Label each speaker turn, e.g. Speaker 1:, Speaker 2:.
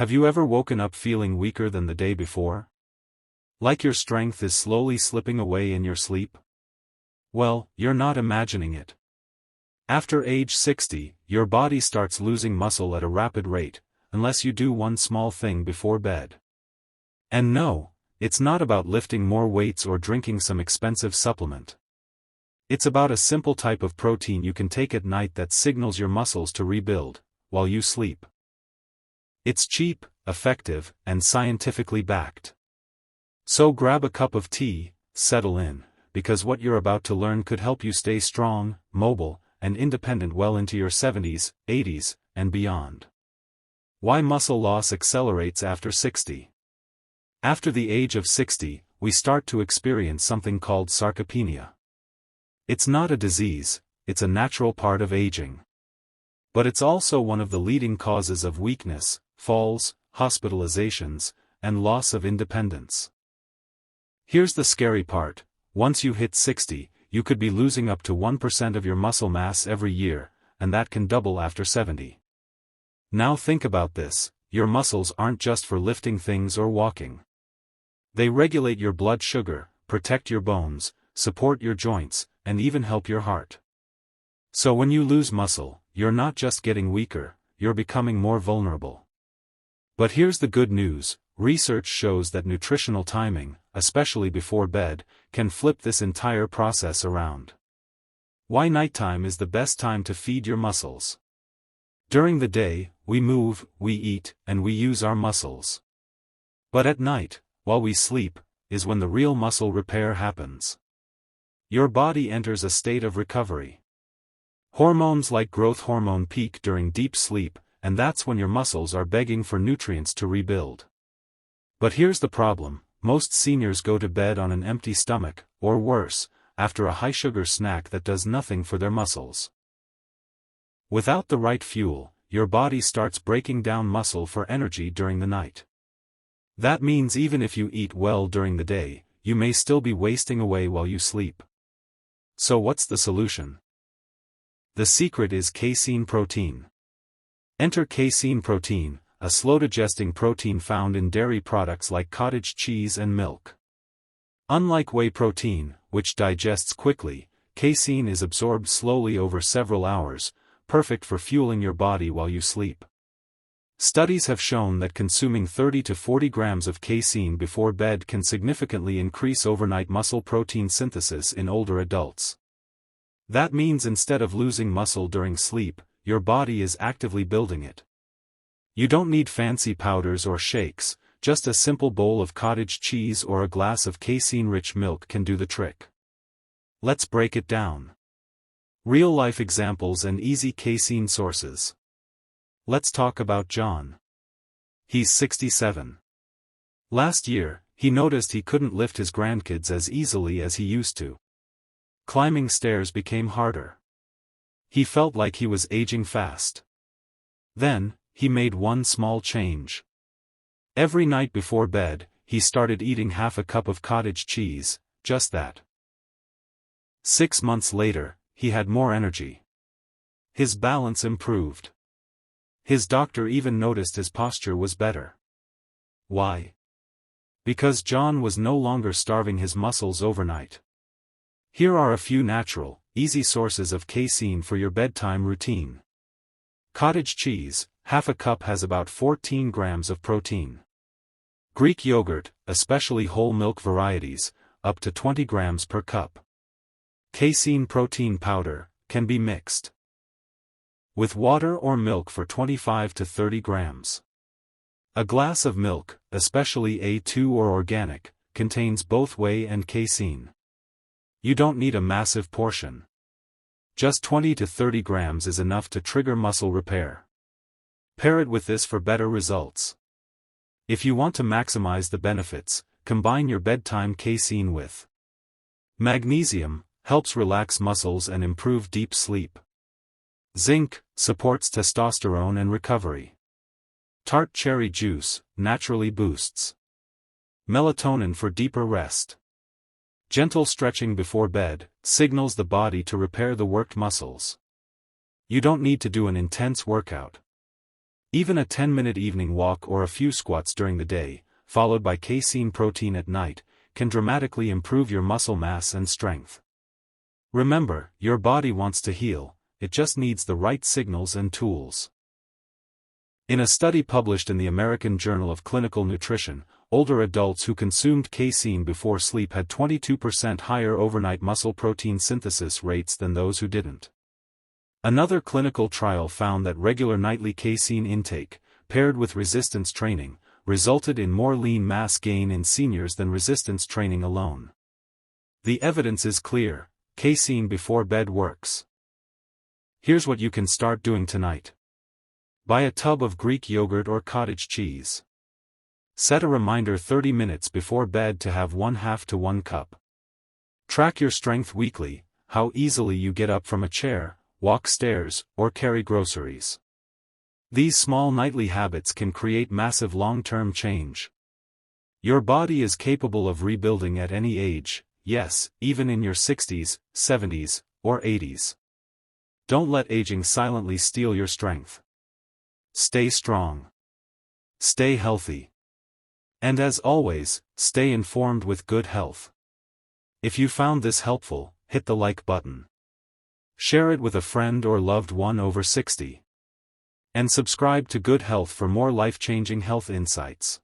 Speaker 1: Have you ever woken up feeling weaker than the day before? Like your strength is slowly slipping away in your sleep? Well, you're not imagining it. After age 60, your body starts losing muscle at a rapid rate, unless you do one small thing before bed. And no, it's not about lifting more weights or drinking some expensive supplement. It's about a simple type of protein you can take at night that signals your muscles to rebuild, while you sleep. It's cheap, effective, and scientifically backed. So grab a cup of tea, settle in, because what you're about to learn could help you stay strong, mobile, and independent well into your 70s, 80s, and beyond. Why muscle loss accelerates after 60. After the age of 60, we start to experience something called sarcopenia. It's not a disease, it's a natural part of aging. But it's also one of the leading causes of weakness, falls, hospitalizations, and loss of independence. Here's the scary part: once you hit 60, you could be losing up to 1% of your muscle mass every year, and that can double after 70. Now think about this: your muscles aren't just for lifting things or walking. They regulate your blood sugar, protect your bones, support your joints, and even help your heart. So when you lose muscle, you're not just getting weaker, you're becoming more vulnerable. But here's the good news: research shows that nutritional timing, especially before bed, can flip this entire process around. Why nighttime is the best time to feed your muscles. During the day, we move, we eat, and we use our muscles. But at night, while we sleep, is when the real muscle repair happens. Your body enters a state of recovery. Hormones like growth hormone peak during deep sleep, and that's when your muscles are begging for nutrients to rebuild. But here's the problem: most seniors go to bed on an empty stomach, or worse, after a high-sugar snack that does nothing for their muscles. Without the right fuel, your body starts breaking down muscle for energy during the night. That means even if you eat well during the day, you may still be wasting away while you sleep. So what's the solution? The secret is casein protein. Enter casein protein, a slow-digesting protein found in dairy products like cottage cheese and milk. Unlike whey protein, which digests quickly, casein is absorbed slowly over several hours, perfect for fueling your body while you sleep. Studies have shown that consuming 30 to 40 grams of casein before bed can significantly increase overnight muscle protein synthesis in older adults. That means instead of losing muscle during sleep, your body is actively building it. You don't need fancy powders or shakes, just a simple bowl of cottage cheese or a glass of casein-rich milk can do the trick. Let's break it down. Real-life examples and easy casein sources. Let's talk about John. He's 67. Last year, he noticed he couldn't lift his grandkids as easily as he used to. Climbing stairs became harder. He felt like he was aging fast. Then, he made one small change. Every night before bed, he started eating half a cup of cottage cheese, just that. 6 months later, he had more energy. His balance improved. His doctor even noticed his posture was better. Why? Because John was no longer starving his muscles overnight. Here are a few natural, easy sources of casein for your bedtime routine. Cottage cheese, half a cup has about 14 grams of protein. Greek yogurt, especially whole milk varieties, up to 20 grams per cup. Casein protein powder, can be mixed with water or milk for 25 to 30 grams. A glass of milk, especially A2 or organic, contains both whey and casein. You don't need a massive portion. Just 20 to 30 grams is enough to trigger muscle repair. Pair it with this for better results. If you want to maximize the benefits, combine your bedtime casein with magnesium, helps relax muscles and improve deep sleep. Zinc, supports testosterone and recovery. Tart cherry juice, naturally boosts melatonin for deeper rest. Gentle stretching before bed, signals the body to repair the worked muscles. You don't need to do an intense workout. Even a 10-minute evening walk or a few squats during the day, followed by casein protein at night, can dramatically improve your muscle mass and strength. Remember, your body wants to heal, it just needs the right signals and tools. In a study published in the American Journal of Clinical Nutrition, older adults who consumed casein before sleep had 22% higher overnight muscle protein synthesis rates than those who didn't. Another clinical trial found that regular nightly casein intake, paired with resistance training, resulted in more lean mass gain in seniors than resistance training alone. The evidence is clear, casein before bed works. Here's what you can start doing tonight. Buy a tub of Greek yogurt or cottage cheese. Set a reminder 30 minutes before bed to have 1/2 to 1 cup. Track your strength weekly, how easily you get up from a chair, walk stairs, or carry groceries. These small nightly habits can create massive long-term change. Your body is capable of rebuilding at any age, yes, even in your 60s, 70s, or 80s. Don't let aging silently steal your strength. Stay strong. Stay healthy. And as always, stay informed with good health. If you found this helpful, hit the like button. Share it with a friend or loved one over 60. And subscribe to Good Health for more life-changing health insights.